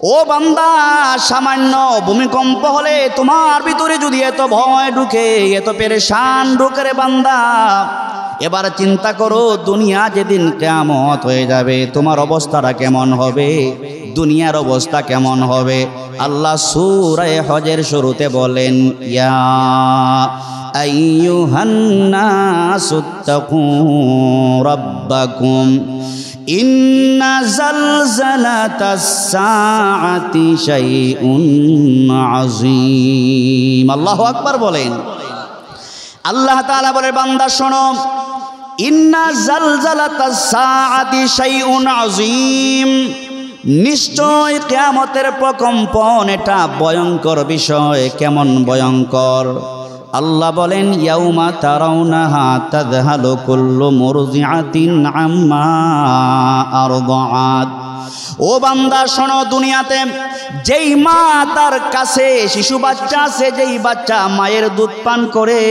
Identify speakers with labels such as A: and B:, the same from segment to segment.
A: ও বান্দা, সামান্য ভূমিকম্প হলে তোমার ভিতরে যদি এত ভয় ঢুকে, এত পেরেশান ঢুকে রে বান্দা, এবার চিন্তা করো দুনিয়া যেদিন কিয়ামত হয়ে যাবে তোমার অবস্থাটা কেমন হবে, দুনিয়ার অবস্থা কেমন হবে। আল্লাহ সূরা হজের শুরুতে বলেন, ইয়া আইয়ুহান নাসুত্তাকু রাব্বাকুম ইন্না জালজালাতাস সাআতি শাইউন আযীম। আল্লাহু আকবার বলেন। আল্লাহ তাআলা বলে, বান্দা শোনো, ইন্না জালজালাতাস সাআতি শাইউন আযীম, নিশ্চয় কিয়ামতের প্রকম্পন এটা ভয়ঙ্কর বিষয়। কেমন ভয়ঙ্কর? আল্লাহ বলেন, ইয়াউমা তারাউনাহা তাযহালু কুল্লু মুরদিআতিন আম্মা আরদাআত। ও বান্দা শোনো, দুনিয়াতে যেই মা তার কাছে শিশু বাচ্চা আছে, যেই বাচ্চা মায়ের দুধ পান করে,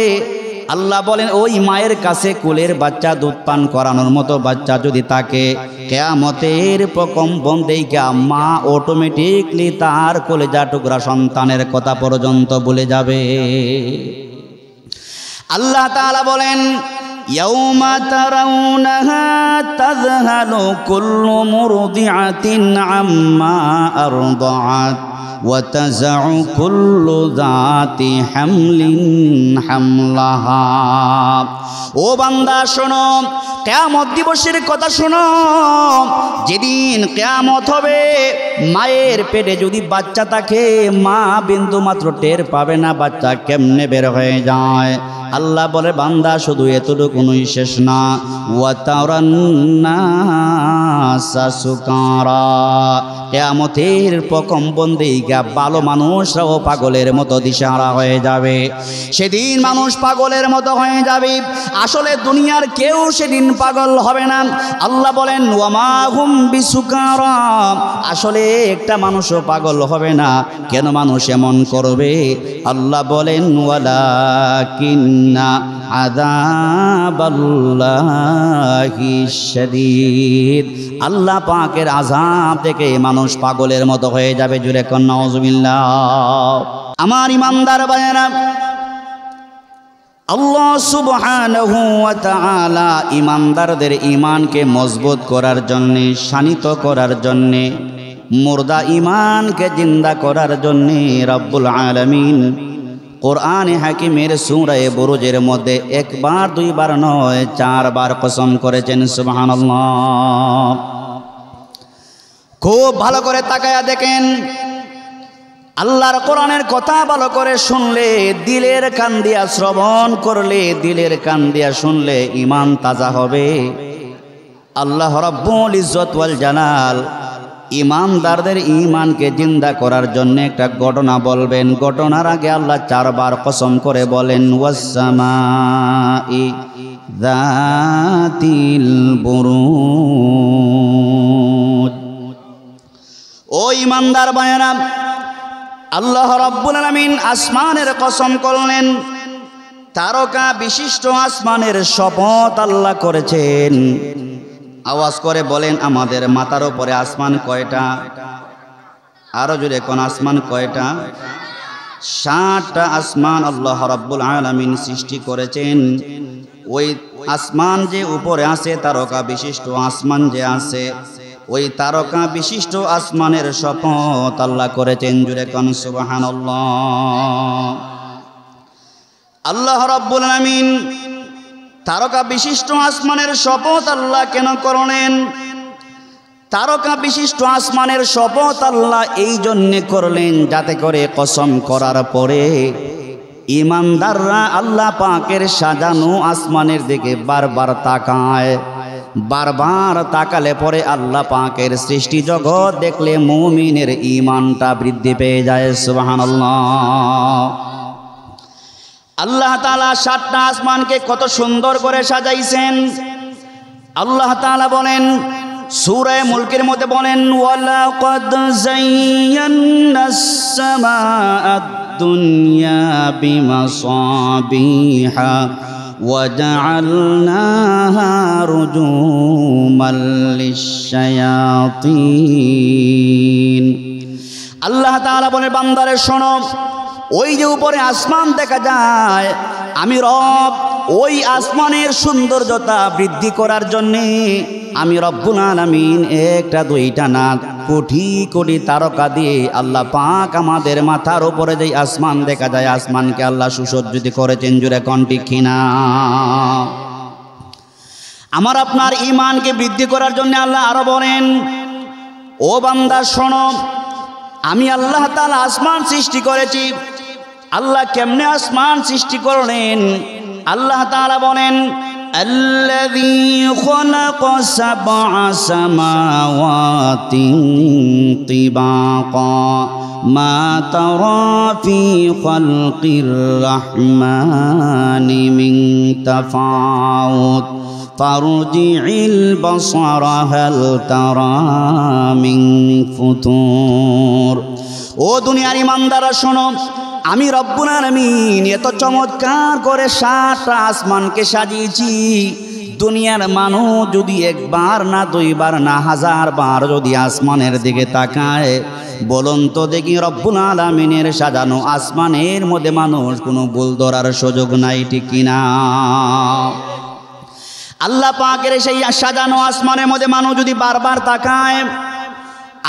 A: আল্লাহ বলেন ওই মায়ের কাছে কোলের বাচ্চা দুধ পান করানোর মতো বাচ্চা যদি থাকে, কিয়ামতের প্রকম্পন দেইখা মা অটোমেটিকলি তার কলেজা টুকরা সন্তানের কথা পর্যন্ত ভুলে যাবে। আল্লাহ তাআলা বলেন, ইয়াউমা তারাউনাহা তাযহালু কুল্লু মুরদিআতিন আম্মা আরদাআত ওয়া তাযাউ কুল্লু যাতি হামলিন হামলাহা। ও বান্দা শোনো, কিয়ামত দিবসের কথা শোনো। যেদিন কিয়ামত হবে, মায়ের পেটে যদি বাচ্চা থাকে, মা বিন্দু মাত্র টের পাবে না বাচ্চা কেমনে বের হয়ে যায়। আল্লাহ বলে, বান্দা শুধু এতটুকুই শেষ না, ওয়া তারান নাসা সুকারা, কিয়ামতের প্রকম্পন দেইখা ভালো মানুষরাও পাগলের মতো দিশাহারা হয়ে যাবে। সেদিন মানুষ পাগলের মতো হয়ে যাবে। আসলে দুনিয়ার কেউ সেদিন পাগল হবে না। আল্লাহ বলেন, ওয়ামা হুম বিসুকারা, আসলে একটা মানুষও পাগল হবে না। কেন মানুষ এমন করবে? আল্লাহ বলেন, ওয়ালাকিন্না আযাবাল্লাহি শাদীদ, আল্লাহ পাকের আযাব থেকে মানুষ পাগলের মতো হয়ে যাবে। জুরে কোন নাউযুবিল্লাহ। আমার ইমানদার ভাইয়েরা, আল্লাহ সুবহানাহু ওয়া তাআলা ইমানদারদের ঈমানকে মজবুত করার জন্যে, শানিত করার জন্যে, মুর্দা ঈমানকে জিন্দা করার জন্যে রব্বুল আলামিন কোরআনে হাকিমের সূরা বুরুজের মধ্যে একবার দুইবার নয় 4 বার কসম করেছেন। সুবহানাল্লাহ। খুব ভালো করে তাকায়া দেখেন, আল্লাহর কোরআনের কথা ভালো করে শুনলে, দিলের কান দিয়া শ্রবণ করলে, দিলের কান দিয়া শুনলে ঈমান তাজা হবে। আল্লাহ রাব্বুল ইজ্জত ওয়াল জালাল ঈমানদারদের ঈমানকে জিন্দা করার জন্য একটা ঘটনা বলবেন। ঘটনার আগে আল্লাহ 4 বার কসম করে বলেন, ওয়াস-সামাই যাতিল বুরুজ। ও ঈমানদার ভাইয়েরা, আল্লাহ রাব্বুল আলামিন আসমানের কসম করলেন। তারকা বিশিষ্ট আসমানের শপথ আল্লাহ করেছেন। আওয়াজ করে বলেন, আমাদের মাথার উপরে আসমান কয়টা? আরো জোরে কোন আসমান কয়টা? 7টা আসমান আল্লাহ রাব্বুল আলামিন সৃষ্টি করেছেন। ওই আসমান যে উপরে আছে, তারকা বিশিষ্ট আসমান যে আছে, ওই তারকা বিশিষ্ট আসমানের শপথ আল্লাহ করেছেন। জোরে কোন সুবহানাল্লাহ। আল্লাহ রাব্বুল আলামিন তারকা বিশিষ্ট আসমানের শপথ আল্লাহ কেন করলেন? তারকা বিশিষ্ট আসমানের শপথ আল্লাহ এই জন্যে করলেন, যাতে করে কসম করার পরে ঈমানদাররা আল্লাহ পাকের সাজানো আসমানের দিকে বারবার তাকায়। বারবার তাকালে পরে আল্লাহ পাকের সৃষ্টি জগৎ দেখলে মুমিনের ঈমানটা বৃদ্ধি পেয়ে যায়। সুবহানাল্লাহ। আল্লাহ তাআলা 7টা আসমানকে কত সুন্দর করে সাজাইছেন। আল্লাহ তাআলা বলেন সূরা মুলকের মধ্যে বলেন, ওয়ালাকাদ যায়্যানাস সামাআদ দুনিয়া বিমাসাবিহা وجعلناها رجوما للشياطين আল্লাহ তাআলা বলে বান্দারে শোনো, ওই যে উপরে আসমান দেখা যায়, আমি রব ওই আসমানের সৌন্দর্যতা বৃদ্ধি করার জন্যে আমি রব্বুল আলামিন একটা দুইটা না কোটি কোটি তারকা দিয়ে আল্লাহ পাক আমাদের মাথার উপরে যে আসমান দেখা যায়, আসমানকে আল্লাহ সুসজ্জিত করেছেন। জুড়ে কোন ঠিক কিনা? আমার আপনার ঈমানকে বৃদ্ধি করার জন্য আল্লাহ আরো বলেন, ও বান্দা শোনো, আমি আল্লাহ তাআলা আসমান সৃষ্টি করেছি। আল্লাহ কেমনে আসমান সৃষ্টি করলেন? আল্লাহ তাআলা বলেন, আল্লাযী খালাকা সাবআ সামাওয়াতিন তিবাকা মা তারা ফি খালকির রাহমানি মিন তাফাউত ফারজি'ল বাসারা হাল তারা মিন ফুতুর। ও দুনিয়ার ইমানদাররা শোনো, আমি রব্বুল আলামিন এত চমৎকার করে 7টা আসমানকে সাজিয়েছি। দুনিয়ার মানুষ যদি একবার না দুইবার না 1000 বার যদি আসমানের দিকে তাকায়, বলুন তো দেখি রব্বুল আলামিনের সাজানো আসমানের মধ্যে মানুষ কোনো ভুল ধরার সুযোগ নাই, ঠিক কিনা? আল্লাহ পাকের সেই সাজানো আসমানের মধ্যে মানুষ যদি বারবার তাকায়,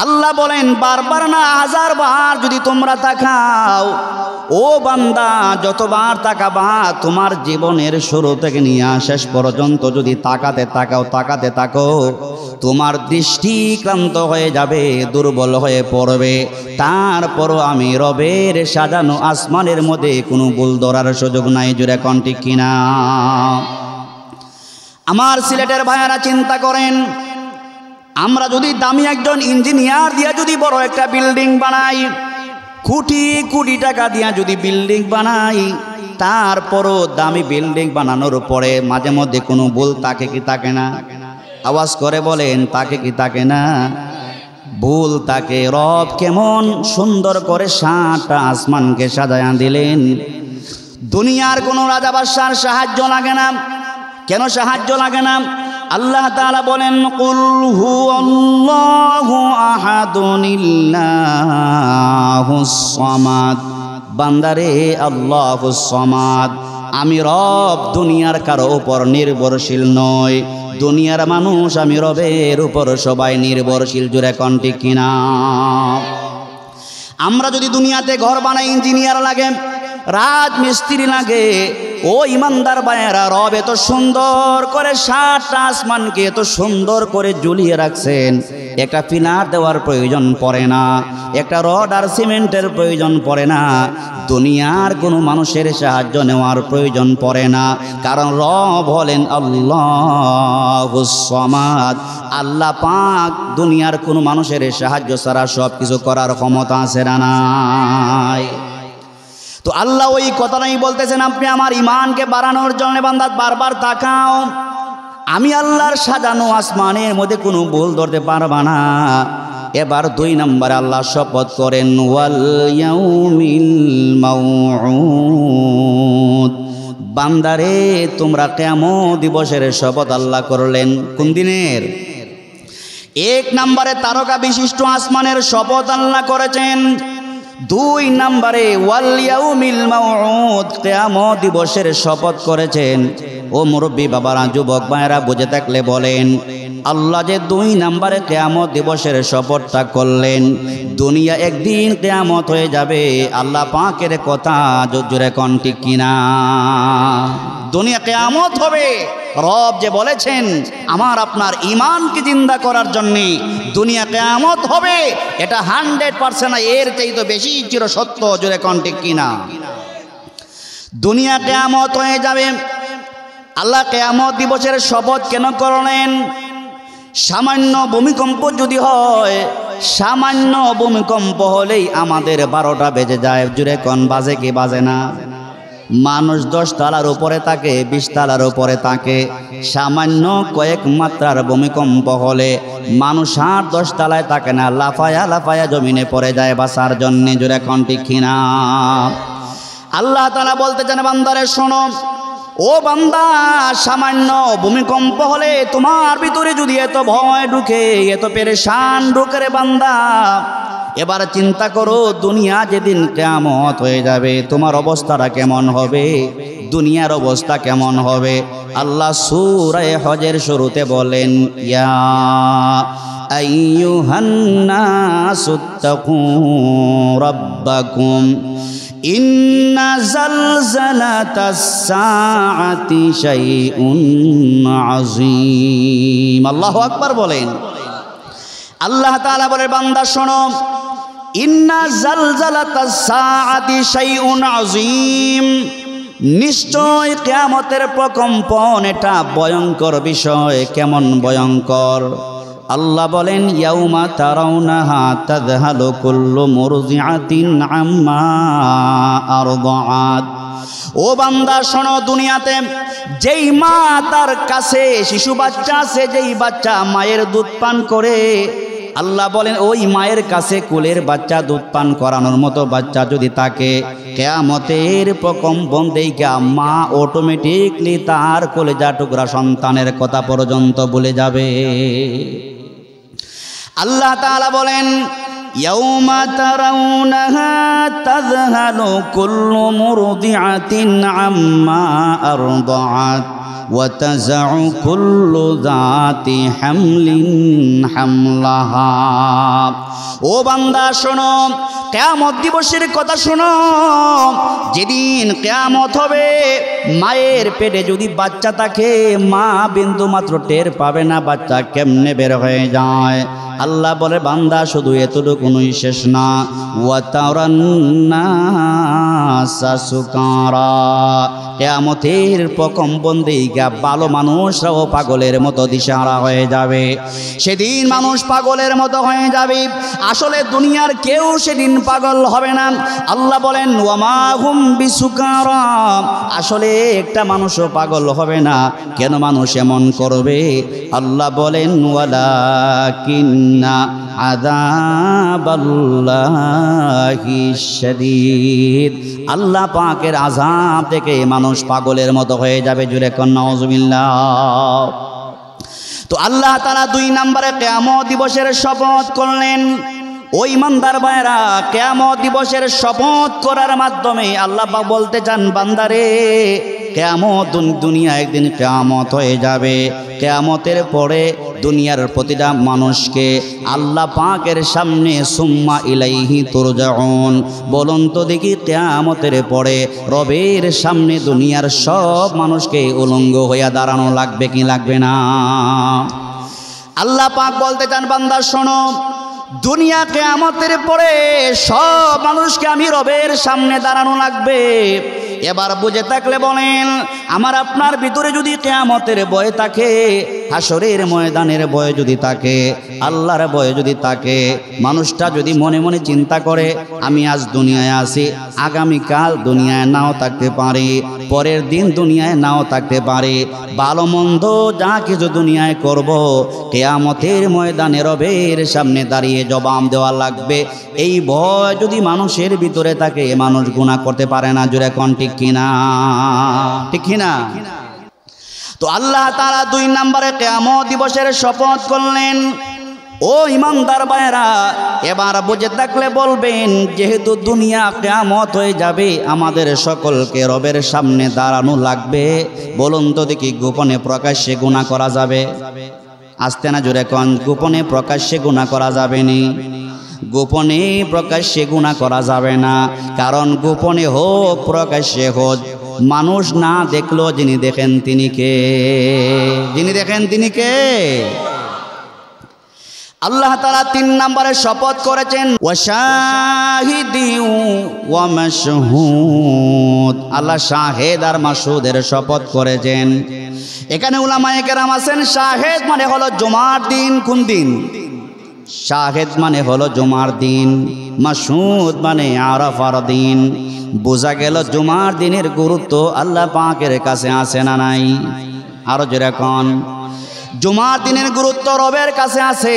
A: আল্লাহ বলেন বারবার না 1000 বার যদি তোমরা তাকাও, ও বান্দা যতবার তাকাবা তোমার জীবনের শুরু থেকে নিয়ে শেষ পর্যন্ত যদি তাকাতে থাকো, তোমার দৃষ্টি ক্লান্ত হয়ে যাবে, দুর্বল হয়ে পড়বে। তারপরও আমি রবের সাজানো আসমানের মধ্যে কোনো ভুল ধরার সুযোগ নাই। জুড়ে কোন ঠিক কিনা? আমার সিলেটের ভাইয়ারা চিন্তা করেন, আমরা যদি দামি একজন ইঞ্জিনিয়ার দিয়া যদি বড় একটা বিল্ডিং বানাই, কোটি কোটি টাকা দিয়া যদি বিল্ডিং বানাই, তারপরও দামি বিল্ডিং বানানোর পরে মাঝে মধ্যে কোনো ভুল থাকে কি থাকে না? আওয়াজ করে বলেন, থাকে কি থাকে না? ভুল থাকে। রব কেমন সুন্দর করে 7টা আসমানকে সাজায়া দিলেন। দুনিয়ার কোনো রাজা বাদশার সাহায্য লাগে না। কেন সাহায্য লাগে না? আল্লাহ তাআলা বলেন, কুল হুয়াল্লাহু আহাদুনিল্লাহুস সামাদ। বান্দারে আল্লাহুস সামাদ, আমি রব দুনিয়ার কারো উপর নির্ভরশীল নয়। দুনিয়ার মানুষ আমি রবের উপর সবাই নির্ভরশীল। জুড়ে কোন ঠিক কিনা? আমরা যদি দুনিয়াতে ঘর বানাই, ইঞ্জিনিয়ার লাগে, রাজমিস্ত্রি লাগে। ও ইমানদার ভাইয়েরা, রব এত সুন্দর করে 7টা আসমানকে এত সুন্দর করে ঝুলিয়ে রাখছেন, একটা পিলার দেওয়ার প্রয়োজন পড়ে না, একটা রড আর সিমেন্টের প্রয়োজন পড়ে না, দুনিয়ার কোনো মানুষের সাহায্য নেওয়ার প্রয়োজন পড়ে না। কারণ রব হলেন আল্লাহুস সামাদ। আল্লাহ পাক দুনিয়ার কোনো মানুষের সাহায্য ছাড়া সব কিছু করার ক্ষমতা আছে না নাই? তো আল্লাহ ওই কথাটাই বলতেছেন, আপনি আমার ঈমানকে বাড়ানোর জন্য বান্দা বারবার তাকাও, আমি আল্লাহর সাজানো আসমানের মধ্যে কোনো ভুল ধরতে পারবা না। এবার 2 নম্বরে আল্লাহ শপথ করেন, ওয়াল ইয়াউমিল মাউউদ। বান্দারে তোমরা কিয়ামত দিবসের শপথ আল্লাহ করলেন। কোন দিনের? 1 নম্বরে তারকা বিশিষ্ট আসমানের শপথ আল্লাহ করেছেন। 2 নম্বরে ওয়াল ইয়াউমিল মাউউদ, কিয়ামত দিবসের শপথ করেছেন। ও মুরব্বী বাবারা, যুবক ভাইয়েরা বুঝে থাকলে বলেন, আল্লাহ যে 2 নম্বরে কিয়ামত দিবসের শপথটা করলেন, দুনিয়া একদিন কিয়ামত হয়ে যাবে। আল্লাহ পাকের কথা জোরে কোন ঠিক কিনা? দুনিয়া কিয়ামত হবে। রব যে বলেছেন আমার আপনার ঈমানকে জিন্দা করার জন্য দুনিয়া কিয়ামত হবে, এটা 100% এর চাইতে বেশি চির সত্য। জোরে কোন ঠিক কিনা? দুনিয়া কিয়ামত হয়ে যাবে। আল্লাহ কিয়ামত দিবসের শপথ কেন করলেন? সামান্য ভূমিকম্প যদি হয়, সামান্য ভূমিকম্প হলেই আমাদের 12টা বেজে যায়। জুড়ে কোন বাজে কি বাজে না? মানুষ 10 তলার উপরে থাকে, 20 তলার উপরে থাকে। সামান্য কয়েক মাত্রার ভূমিকম্প হলে মানুষ আর 10 তলায় থাকে না, লাফায়া লাফায়া জমিনে পড়ে যায় বাঁচার জন্য। জুড়ে কোন ঠিক কিনা? আল্লাহ তাআলা বলতে চান, বান্দারে শোনো, ও বান্দা, সামান্য ভূমিকম্প হলে তোমার ভিতরে যদি এত ভয় ঢুকে, এত পেরেশান ঢুকে রে বান্দা, এবার চিন্তা করো দুনিয়া যেদিন কিয়ামত হয়ে যাবে তোমার অবস্থাটা কেমন হবে, দুনিয়ার অবস্থা কেমন হবে। আল্লাহ সূরা হজের শুরুতে বলেন, ইয়া আইয়ুহান নাসুত্তাকু রাব্বাকুম ইন্না জালজালাতাস সাআতি শাইউন আযীম। আল্লাহু আকবার বলেন। আল্লাহ তাআলা বলে, বান্দা শোনো, ইন্না জালজালাতাস সাআতি শাইউন আযীম, নিশ্চয় কিয়ামতের প্রকম্পন এটা ভয়ঙ্কর বিষয়। কেমন ভয়ঙ্কর? আল্লাহ বলেন, ইয়াউমা তারাউনাহা তাযহালু কুল্লু মুরদিআতিন আম্মা আরদাআত। ও বান্দা শোনো, দুনিয়াতে যেই মা তার কাছে শিশু বাচ্চা আছে, যেই বাচ্চা মায়ের দুধ পান করে, আল্লাহ বলেন ওই মায়ের কাছে কোলের বাচ্চা দুধ পান করানোর মতো বাচ্চা যদি থাকে, কিয়ামতের প্রকম্পন দেইখা মা অটোমেটিকলি তার কলেজা টুকরা সন্তানের কথা পর্যন্ত ভুলে যাবে। আল্লাহ তাআলা বলেন, ইয়াউমা তারাউনাহা তাযহালু কুল্লু মুরদিআতিন আম্মা আরদাআত ওয়া তাযাউ কুল্লু যাতি হামলিন হামলাহা। ও বান্দা শোনো, কিয়ামত দিবসের কথা শোনো। যেদিন কিয়ামত হবে, মায়ের পেটে যদি বাচ্চা থাকে, মা বিন্দু মাত্র টের পাবে না বাচ্চা কেমনে বের হয়ে যায়। আল্লাহ বলে, বান্দা শুধু এতটুকুই শেষ না, ওয়া তারান নাসা সুকারা, কিয়ামতের প্রকম্পন দেইখা ভালো মানুষরাও পাগলের মতো দিশাহারা হয়ে যাবে। সেদিন মানুষ পাগলের মতো হয়ে যাবে। আসলে দুনিয়ার কেউ সেদিন পাগল হবে না। আল্লাহ বলেন, ওয়া মা হুম বিসুকারা, আসলে একটা মানুষও পাগল হবে না। কেন মানুষ এমন করবে? আল্লাহ বলেন, ওয়ালাকিন্না আযাবাল্লাহি শাদীদ, আল্লাহ পাকের আযাব থেকে মানুষ পাগলের মতো হয়ে যাবে। জুরে কোন নাউযুবিল্লাহ। তো আল্লাহ তাআলা 2 নম্বরে কিয়ামত দিবসের শপথ করলেন। ওই ইমানদার ভাইরা, কিয়ামত দিবসের শপথ করার মাধ্যমে আল্লাহ পাক বলতে চান, বান্দারে কিয়ামত, দুনিয়া একদিন কিয়ামত হয়ে যাবে। কিয়ামতের পরে দুনিয়ার প্রতিটা মানুষকে আল্লাহ পাকের সামনে সুম্মা ইলাইহি তুরজাউন, বলুন তো দেখি, কিয়ামতের পরে রবের সামনে দুনিয়ার সব মানুষকে উলঙ্গ হইয়া দাঁড়ানো লাগবে কি লাগবে না? আল্লাহ পাক বলতে চান, বান্দা শোনো, দুনিয়া কিয়ামতের পরে সব মানুষকে আমি রবের সামনে দাঁড়ানো লাগবে। এবার বুঝে থাকলে বলেন, আমার আপনার ভিতরে যদি কিয়ামতের ভয় থাকে, হাসরের ময়দানের ভয় যদি থাকে, আল্লাহর ভয় যদি থাকে, মানুষটা যদি মনে মনে চিন্তা করে, আমি আজ দুনিয়ায় আছি, আগামীকাল দুনিয়ায় নাও থাকতে পারি, পরের দিন দুনিয়ায় নাও থাকতে পারি, ভালো মন্দ যা কিছু দুনিয়ায় করব, কিয়ামতের ময়দানে রবের সামনে দাঁড়িয়ে জবাব দেওয়া লাগবে, এই ভয় যদি মানুষের ভিতরে থাকে, মানুষ গুনাহ করতে পারে না। জোরে কোন ঠিক কিনা? ঠিক কিনা? তো আল্লাহ তাআলা 2 নম্বরে কিয়ামত দিবসের শপথ করলেন। ও ইমানদার ভাইরা, এবার বুঝে থাকলে বলবেন, যেহেতু দুনিয়া কিয়ামত হয়ে যাবে, আমাদের সকলকে রবের সামনে দাঁড়ানো লাগবে। বলুন তো দেখি, গোপনে প্রকাশ্যে গুনাহ করা যাবে? আসতে না, জোরে কোন, গোপনে প্রকাশ্যে গুনাহ করা যাবে নি? গোপনে প্রকাশ্যে গুনাহ করা যাবে না। কারণ গোপনে হোক প্রকাশ্যে হোক, মানুষ না দেখলো যিনি দেখেন তিনি কে? যিনি দেখেন তিনি কে? আল্লাহ তাআলা 3 নম্বরে শপথ করেছেন, ওয়া শাহিদিন ওয়া মাশহুদ, আল্লাহ শাহেদ আর মাশহুদের শপথ করেছেন। এখানে উলামায়ে কেরাম আছেন, শাহেদ মানে হলো জুমার দিন। কোন দিন? শাহেদ মানে হলো জুমার দিন, মাশহুদ মানে আরাফার দিন। বোঝা গেল জুমার দিনের গুরুত্ব আল্লাহ পাকের কাছে আছে না নাই? আরো যেরকম জুমার দিনের গুরুত্ব রবের কাছে আছে,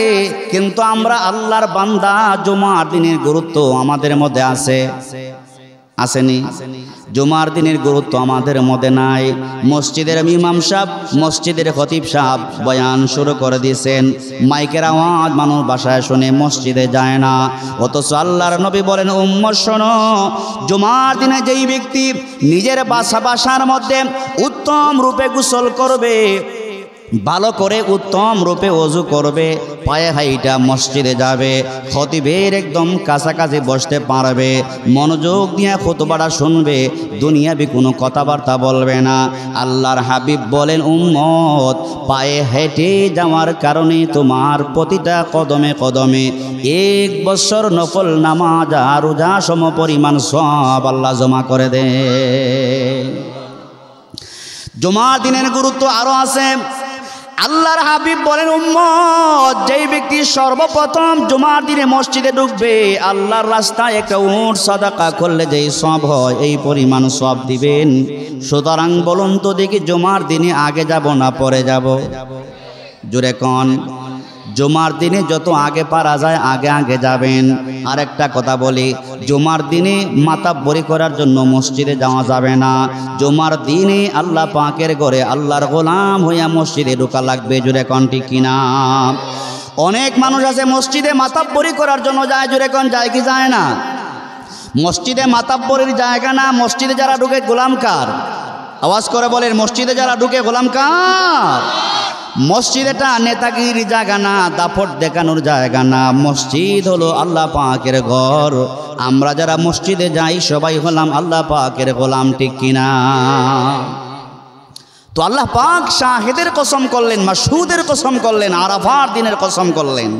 A: কিন্তু আমরা আল্লাহর বান্দা, জুমার দিনের গুরুত্ব আমাদের মধ্যে আছে? আসেনি? জুমার দিনের গুরুত্ব আমাদের মধ্যে নাই। মসজিদের ইমাম সাহেব, মসজিদের খতিব সাহেব বয়ান শুরু করে দিয়েছেন, মাইকের আওয়াজ মানুষ বাসায় শুনে মসজিদে যায় না। অথচ আল্লাহর নবী বলেন, উম্মত শোনো, জুমার দিনে যেই ব্যক্তি নিজের বাসার মধ্যে উত্তম রূপে গোসল করবে, ভালো করে উত্তম রূপে ওযু করবে, পায়ে হাইটা মসজিদে যাবে, খতিবের একদম কাছাকাছি বসতে পারবে, মনোযোগ দিয়ে খুতবাটা শুনবে, দুনিয়াবি কোনো কথাবার্তা বলবে না। আল্লাহর হাবিব বলেন, উম্মত পায়ে হেঁটে যাওয়ার কারণে তোমার প্রতিটা কদমে কদমে 1 বছর নফল নামাজ আর রোজা সম পরিমাণ সব আল্লাহ জমা করে দেন। জুমার দিনের গুরুত্ব আরো আছে। আল্লাহর হাবিব বলেন, উম্মত যেই ব্যক্তি সর্বপ্রথম জুমার দিনে মসজিদে ঢুকবে, আল্লাহর রাস্তায় একটা উট সাদাকা করলে যেই সওয়াব হয় এই পরিমাণ সওয়াব দিবেন। সুতরাং বলুন তো দেখি, জুমার দিনে আগে যাব না পরে যাব? জোরে কোন। জুমার দিনে যত আগে পারা যায় আগে আগে যাবেন। আর একটা কথা বলি, জুমার দিনে মাতাব্বরি করার জন্য মসজিদে যাওয়া যাবে না। জুমার দিনে আল্লাহ পাকের ঘরে আল্লাহর গোলাম হইয়া মসজিদে ঢোকা লাগবে। জোরে কোন ঠিক কিনা? অনেক মানুষ আছে মসজিদে মাতাব্বরি করার জন্য যায়, জোরে কোন যায় কি যায় না? মসজিদে মাতাব্বরির জায়গা না। মসজিদে যারা ঢুকে গোলাম কার? আওয়াজ করে বলেন, মসজিদে যারা ঢুকে গোলাম কার? মসজিদ এটা নেতাগির জায়গা না, দাপট দেখানোর জায়গা না। মসজিদ হলো আল্লাহ পাকের ঘর। আমরা যারা মসজিদে যাই সবাই হলাম আল্লাহ পাকের গোলাম, ঠিক কিনা? তো আল্লাহ পাক শাহেদের কসম করলেন, মাসউদের কসম করলেন, আরাফার দিনের কসম করলেন।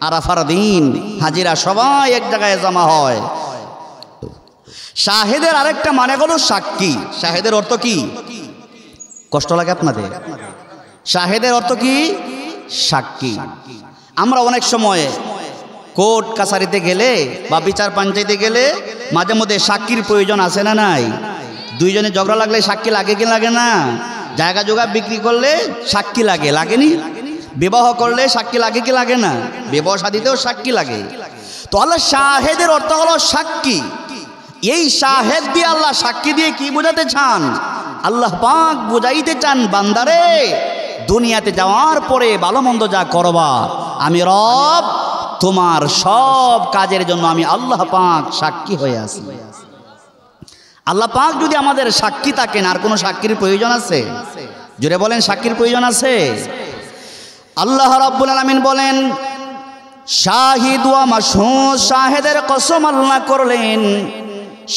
A: আরাফার দিন হাজিরা সবাই এক জায়গায় জমা হয়। শাহেদের আরেকটা মানে হলো সাক্ষী। শাহেদের অর্থ কি? কষ্ট লাগে আপনাদের? শাহেদের অর্থ কি? সাক্ষী। আমরা অনেক সময় কোর্ট কাছারিতে গেলে বা বিচার পঞ্চায়েতে গেলে মাঝে মধ্যে সাক্ষীর প্রয়োজন আছে না নাই? দুইজনে ঝগড়া লাগলে সাক্ষী লাগে কি লাগে না? জায়গা জোগা বিক্রি করলে সাক্ষী লাগে, লাগেনি? বিবাহ করলে সাক্ষী লাগে কি লাগে না? বিবাহ শাদীতেও সাক্ষী লাগে। তো আল্লাহ শাহেদের অর্থ হলো সাক্ষী। এই শাহেদ দিয়ে আল্লাহ সাক্ষী দিয়ে কি বোঝাতে চান? আল্লাহ পাক বুঝাইতে চান, বান্দারে দুনিয়াতে যাওয়ার পরে ভালো মন্দ যা করবা, আমি রব তোমার সব কাজের জন্য আমি আল্লাহ পাক সাক্ষী হয়ে আছি। আল্লাহ পাক যদি আমাদের সাক্ষী থাকেন, আর কোনো সাক্ষীর প্রয়োজন আছে? জোরে বলেন, সাক্ষীর প্রয়োজন আছে? আল্লাহ রাব্বুল আলামিন বলেন, শাহিদ ওয়া মাশহুদ, শাহেদের কসম আল্লাহ করলেন।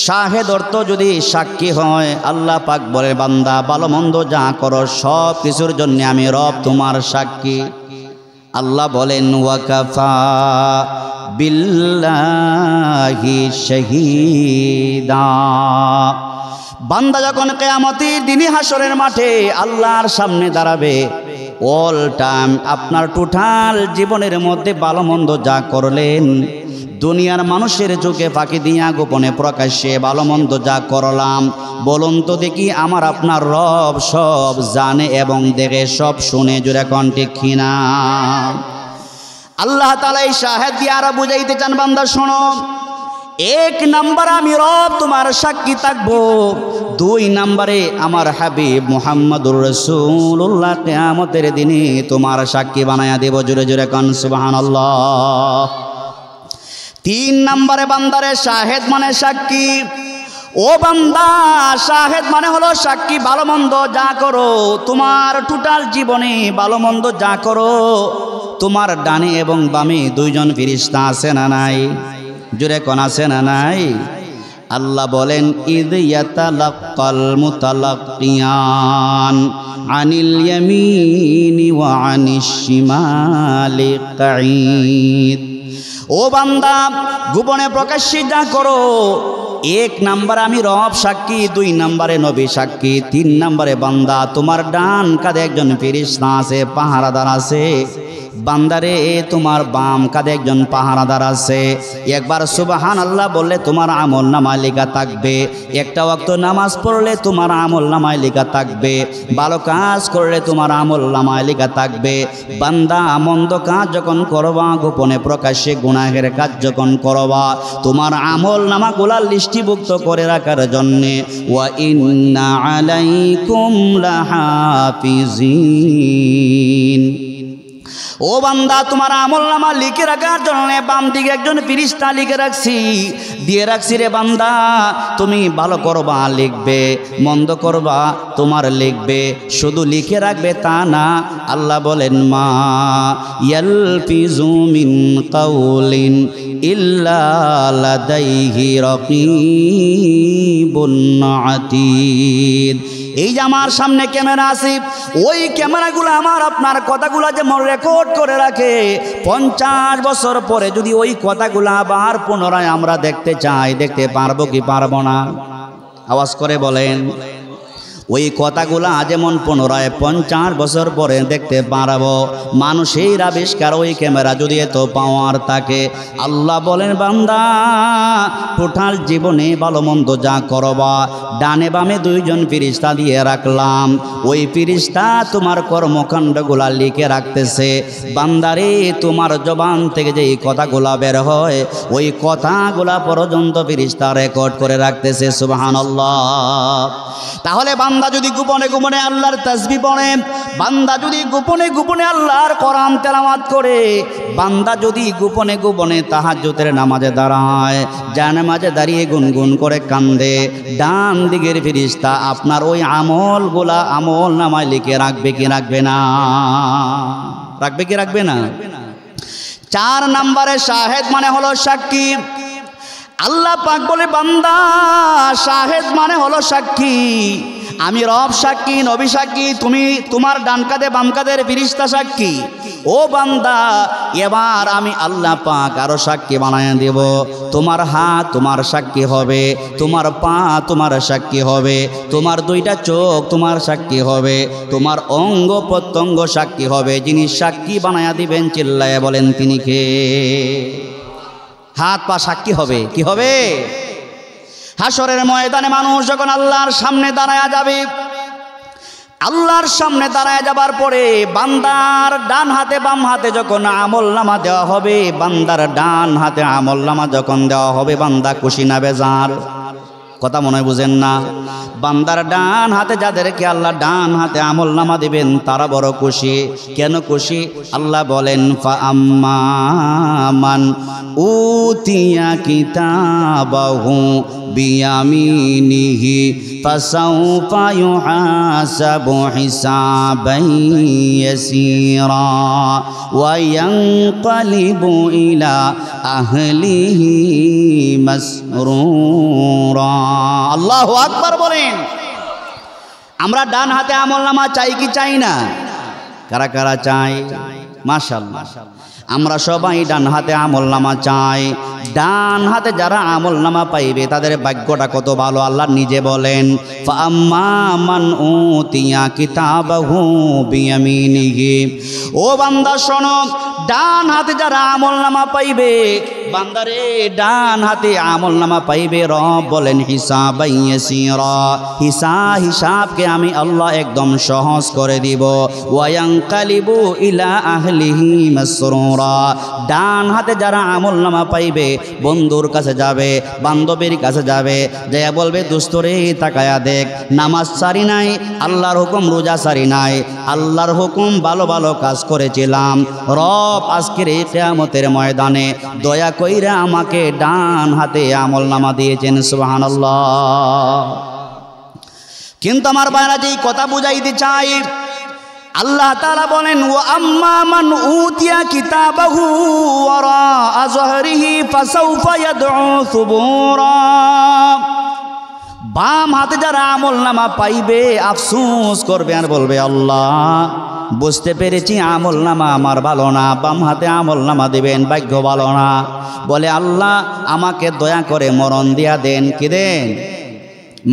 A: শাহেদ অর্থ যদি সাক্ষী হয়, আল্লাহ পাক বলে, বান্দা ভালো মন্দ যা করো সব কিছুর জন্য আমি রব তোমার সাক্ষী। আল্লাহ বলেন, ওয়াকাফা বিল্লাহি শাহিদা। বান্দা যখন কিয়ামতের দিনে হাসরের মাঠে আল্লাহর সামনে দাঁড়াবে, অল টাইম আপনার টোটাল জীবনের মধ্যে ভালো মন্দ যা করলেন, দুনিয়ার মানুষের চোখে ফাঁকি দিয়া গোপনে প্রকাশ্যে ভালো মন্দ যা করলাম, বলুন তো দেখি আমার আপনার রব সব জানে এবং দেখে, সব শুনে। জোরে কোন ঠিক কিনা? আল্লাহ তাআলা এই শাহেদ দিয়ে আরো বুঝাইতে চান, বান্দা শোনো, 1 নাম্বার আমি রব তোমার সাক্ষী থাকবো। 2 নাম্বারে আমার হাবিব মুহাম্মদুর রাসূলুল্লাহ কিয়ামতের দিনে তোমার সাক্ষী বানায়া দেব। জোরে জোরে কোন সুবহানাল্লাহ। 3 নাম্বারে বান্দারে শাহেদ মানে সাক্ষী। ও বান্দা, শাহেদ মানে হলো সাক্ষী। ভালো মন্দ যা করো, তোমার টোটাল জীবনে ভালো মন্দ যা করো, তোমার ডানে এবং বামে 2 জন ফেরেশতা আছে না নাই? জোরে কোন আছে না নাই? আল্লাহ বলেন, ইদ ইয়াতালাক্কাল মুতালাক্কিয়ান আনিল ইয়ামিনি ওয়া আনিশ শিমালি কাঈদ। ও বান্দা, গোপনে প্রকাশ্যে যা করো, 1 নাম্বার আমি রব সাক্ষী, 2 নাম্বারে নবী সাক্ষী, 3 নাম্বারে বান্দা তোমার ডান কাঁধে একজন ফেরেশতা আছে, পাহারাদার আছে। বান্দারে তোমার বাম কাঁধে একজন পাহারাদার আছে, একবার সুবহানাল্লাহ বললে তোমার আমল নামায় লেখা থাকবে, একটা ওয়াক্ত নামাজ পড়লে তোমার আমল নামায় লেখা থাকবে, ভালো কাজ করলে তোমার আমল নামায় লেখা থাকবে। বান্দা মন্দ কাজ যখন করবা, গোপনে প্রকাশ্যে গুনাহের কাজ যখন করবা, তোমার আমল নামাগুলা লিস্টিভুক্ত করে রাখার জন্যে ওয়া ইন্না আলাইকুম লাহাফিজিন, ও বান্দা তোমার আমল নামা লিখে রাখার জন্য বাম দিকে একজন ফেরেশতা লিখে রাখছি, দিয়ে রাখছি রে বান্দা, তুমি ভালো করবা লিখবে, মন্দ করবা তোমার লিখবে, শুধু লিখে রাখবে তা না। আল্লাহ বলেন মা ইয়ালফিজু মিন কাউলিন ইল্লা লাদাইহি রাকিবুন আতীদ। এই যে আমার সামনে ক্যামেরা আছে, ওই ক্যামেরাগুলো আমার আপনার কথাগুলো যেমন রেকর্ড করে রাখে, 50 বছর পরে যদি ওই কথাগুলো আবার পুনরায় আমরা দেখতে চাই, দেখতে পারবো কি পারবো না? আওয়াজ করে বলেন। ওই কথাগুলা যেমন পুনরায় 50 বছর পরে দেখতে পারবো। মানুষের আবিষ্কার ওই ক্যামেরা যদি এত পাওয়ার থাকে, আল্লাহ বলেন বান্দা টোটাল জীবনে ভালো মন্দ যা করবা, ডানে বামে 2 জন ফেরেশতা দিয়ে রাখলাম, ওই ফেরেশতা তোমার কর্মকাণ্ডগুলা লিখে রাখতেছে। বান্দারে তোমার জবান থেকে যে কথাগুলা বের হয়, ওই কথাগুলা পর্যন্ত ফেরেশতা রেকর্ড করে রাখতেছে। সুবহানাল্লাহ। তাহলে বান্দা যদি গোপনে গোপনে আল্লাহর তাসবিহ পড়ে, বান্দা যদি গোপনে গোপনে আল্লাহর কোরআন তেলাওয়াত করে, বান্দা যদি গোপনে গোপনে তাহাজ্জুদের নামাজে দাঁড়ায়, জানামাজে দাঁড়িয়ে গুনগুন করে কান্দে, ডান দিকের ফেরেশতা আপনার ওই আমলগুলা আমল নামায় লিখে রাখবে কি রাখবে না? রাখবে কি রাখবে না? 4 নম্বরে শাহেদ মানে হলো সাক্ষী। আল্লাহ পাক বলে বান্দা শাহেদ মানে হলো সাক্ষী, আমি রব সাক্ষী, নবী সাক্ষী, তুমি তোমার ডান কাঁধে বাম কাঁধের ফেরেশতা সাক্ষী। ও বান্দা এবার আমি আল্লাহ পাক আরো সাক্ষী বানায় দেব। তোমার হাত তোমার সাক্ষী হবে, তোমার পা তোমার সাক্ষী হবে, তোমার 2টা চোখ তোমার সাক্ষী হবে, তোমার অঙ্গ প্রত্যঙ্গ সাক্ষী হবে। যিনি সাক্ষী বানায়া দিবেন চিল্লায় বলেন তিনি কে? হাত পা সাক্ষী হবে। কি হবে? হাসরের ময়দানে মানুষ যখন আল্লাহর সামনে দাঁড়ায়া যাবে, আল্লাহর সামনে দাঁড়ায় যাবার পরে বান্দার ডান হাতে বাম হাতে যখন আমলনামা দেওয়া হবে, বান্দার ডান হাতে আমলনামা যখন দেওয়া হবে, বান্দা খুশি না বেজার? কথা মনে হয় বুঝেন না? বান্দার ডান হাতে যাদেরকে আল্লাহ ডান হাতে আমলনামা দিবেন তারা বড় খুশি। কেন খুশি? আল্লাহ বলেন ফাআম্মা মান উতিয়া কিতাবাহু বিয়ামিনিহি ফাসাউফা ইউহাসাবু হিসাবান ইয়াসীরা ওয়া ইয়ানকালিবু ইলা আহলিহি মাসরুরা। আল্লাহু আকবার বলেন। আমরা ডান হাতে আমলনামা চাই কি চাই না? কারা কারা চাই? মাশাআল্লাহ, আমরা সবাই ডান হাতে আমলনামা চাই। ডান হাতে যারা আমলনামা পাইবে তাদের ভাগ্যটা কত ভালো। আল্লাহ নিজে বলেন ফাআম্মা মান উতিয়া কিতাবাহু বিয়ামিনিহি। ও বান্দা শোনো, ডান হাতে যারা আমলনামা পাইবে, বান্দারে ডান হাতে আমলনামা পাইবে, রব বলেন হিসাবান ইয়াসীরা, হিসাবকে আমি আল্লাহ একদম সহজ করে দিব। ওয়া ইয়ানকালিবু ইলা আহলিহি মাসরুরা। ডান হাতে যারা আমলনামা পাইবে বন্ধুর কাছে যাবে, বান্ধবীর কাছে যাবে, যে বলবে দোস্তরে তাকায়া দেখ, নামাজ সারি নাই, আল্লাহর হুকুম রোজা সারি নাই, আল্লাহর হুকুম ভালো ভালো কাজ করেছিলাম, রব আজকের এই কিয়ামতের ময়দানে দয়া কইরা আমাকে ডান হাতে আমলনামা দিয়েছেন। সুবহানাল্লাহ। কিন্তু আমার ভাইরা যেই কথা বুঝাইতে চাই, আল্লাহ তাআলা বলেন ওয়া আম্মা মান উতিয়া কিতাবাহু ওয়ারাআ যহরিহি ফাসাউফা ইয়াদউ সুবুরা। বাম হাতে যারা আমলনামা পাইবে আফসোস করবে আর বলবে আল্লাহ বুঝতে পেরেছি আমলনামা আমার ভালো না, বাম হাতে আমলনামা দিবেন ভাগ্য ভালো না। বলে আল্লাহ আমাকে দয়া করে মরণ দিয়া দেন। কি দেন?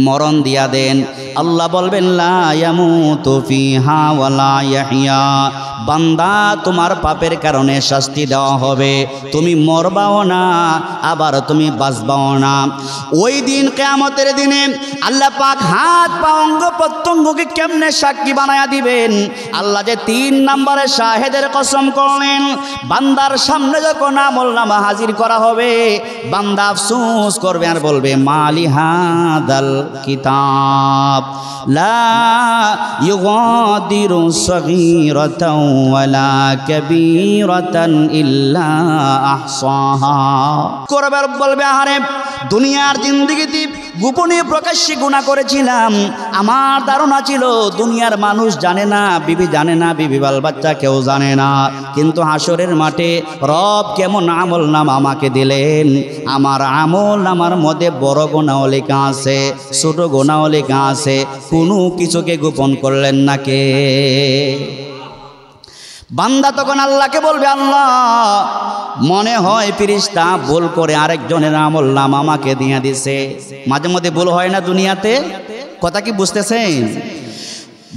A: মরণ দিয়া দেন। আল্লাহ বলবেন লা ইয়ামুতু ফিহা ওয়ালা ইয়াহইয়া, বান্দা তোমার পাপের কারণে শাস্তি দেওয়া হবে, তুমি মরবাও না আবার তুমি বাঁচবাও না। ওই দিন কিয়ামতের দিনে আল্লাহ পাক হাত পা অঙ্গ প্রত্যঙ্গকে কেমনে সাক্ষী বানায়া দিবেন। আল্লাহ যে 3 নম্বরে শাহেদের কসম করলেন, বান্দার সামনে যখন আমলনামা হাজির করা হবে বান্দা আফসোস করবে আর বলবে মালি হাদাল কিতাব লা ইউগাদিরু সগীরাতাও ওয়ালা কাবীরাতান ইল্লা আহসাহা। করবে বলবে আরে দুনিয়ার জিন্দেগিতে গোপনে প্রকাশ্যে গুনাহ করেছিলাম, আমার ধারণা ছিল দুনিয়ার মানুষ জানে না, বিবি জানে না, বিবি বাল বাচ্চা কেউ জানে না, কিন্তু হাসরের মাঠে রব কেমন আমল নাম আমাকে দিলেন, আমার আমল নামার মধ্যে বড় গুনাহ লেখা আছে, ছোট গুনাহ লেখা আছে, কোনো কিছুকে গোপন করলেন না কে? বান্দা তখন আল্লাহকে বলবে আল্লাহ মনে হয় ফেরেশতা ভুল করে আরেকজনের আমল নাম আমাকে দিয়ে দিছে। মাঝে মধ্যে ভুল হয় না দুনিয়াতে, কথা কি বুঝতেছেন?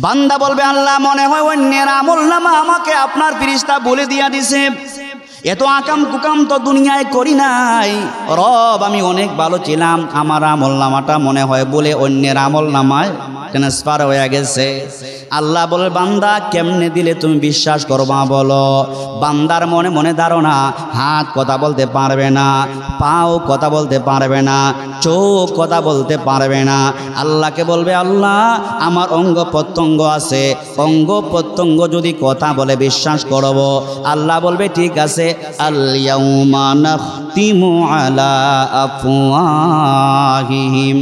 A: বান্দা বলবে আল্লাহ মনে হয় অন্যের আমল নামা আমাকে আপনার ফেরেশতা বলে দিয়া দিছে, এত আকাম কুকাম তো দুনিয়ায় করি নাই, রব আমি অনেক ভালো ছিলাম, আমার আমল নামাটা মনে হয় বলে অন্যের আমল নামায় ট্রান্সফার হয়ে গেছে। আল্লাহ বলে বান্দা কেমনে দিলে তুমি বিশ্বাস করবা বলো? বান্দার মনে মনে ধারণা হাত কথা বলতে পারবে না, পাও কথা বলতে পারবে না, চোখ কথা বলতে পারবে না। আল্লাহকে বলবে আল্লাহ আমার অঙ্গ প্রত্যঙ্গ আছে, অঙ্গ প্রত্যঙ্গ যদি কথা বলে বিশ্বাস করব। আল্লাহ বলবে ঠিক আছে, আল ইয়াউমা নাখতিমু আলা আফওয়াহিহিম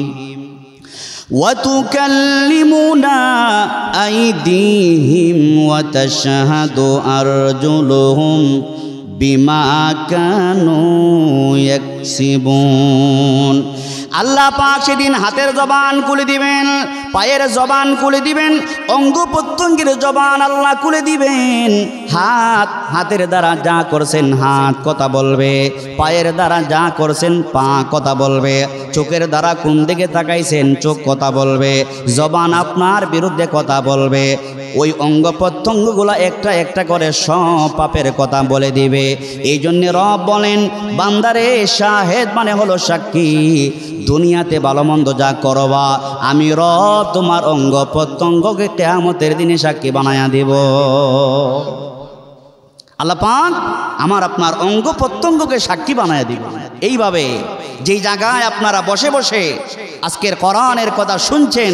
A: وتكلمنا أيديهم وتشهد أرجلهم بما كانوا يكسبون। আল্লাহ পাক সেদিন হাতের জবান খুলে দিবেন, পায়ের জবান খুলে দিবেন, অঙ্গ প্রত্যঙ্গের জবান আল্লাহ খুলে দিবেন। হাতের দ্বারা যা করছেন হাত কথা বলবে, পায়ের দ্বারা যা করছেন পা কথা বলবে, চোখের দ্বারা কোন দিকে তাকাইছেন চোখ কথা বলবে, জবান আপনার বিরুদ্ধে কথা বলবে। ওই অঙ্গ প্রত্যঙ্গগুলো একটা একটা করে সব পাপের কথা বলে দিবে। এই জন্য রব বলেন বান্দারে শাহেদ মানে হলো সাক্ষী, দুনিয়াতে ভালো মন্দ যা করবা আমি রব তোমার অঙ্গ প্রত্যঙ্গকে কিয়ামতের দিনে সাক্ষী বানায়া দিব। আল্লাহ পাক আমার আপনার অঙ্গ প্রত্যঙ্গকে সাক্ষী বানায়া দিব। এইভাবে যেই জায়গায় আপনারা বসে বসে আজকের কোরআনের কথা শুনছেন,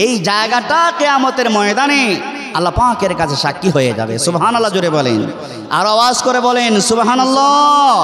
A: এই জায়গাটা কিয়ামতের ময়দানে আল্লাহ পাকের কাছে সাক্ষী হয়ে যাবে। সুবহানাল্লাহ জোরে বলেন, আর আওয়াজ করে বলেন সুবহানাল্লাহ।